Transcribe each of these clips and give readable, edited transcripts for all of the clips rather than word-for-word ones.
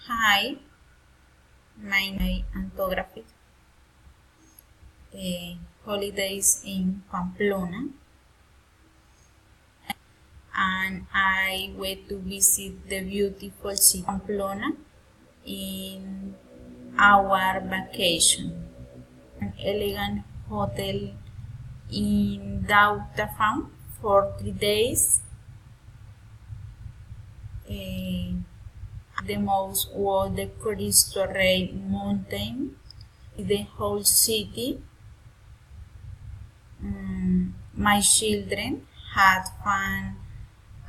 Hi, my name is Antographic. Holidays in Pamplona, and I went to visit the beautiful city of Pamplona in our vacation. An elegant hotel in downtown for 3 days. Uh, the most was the Cristo Rey mountain, the whole city. My children had fun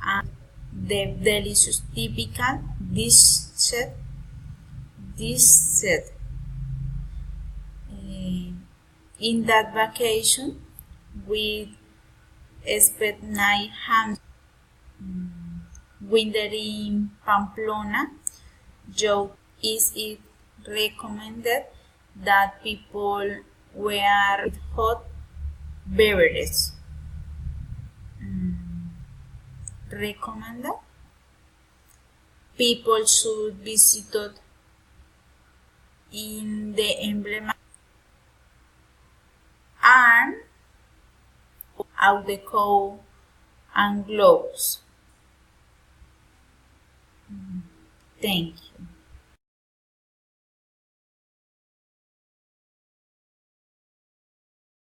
and the delicious typical dish set. In that vacation, we spent 9 winter in Pamplona. Joe, is it recommended that people wear hot beverages? Recommended? People should visit in the emblem and out the coat and gloves. Thank you.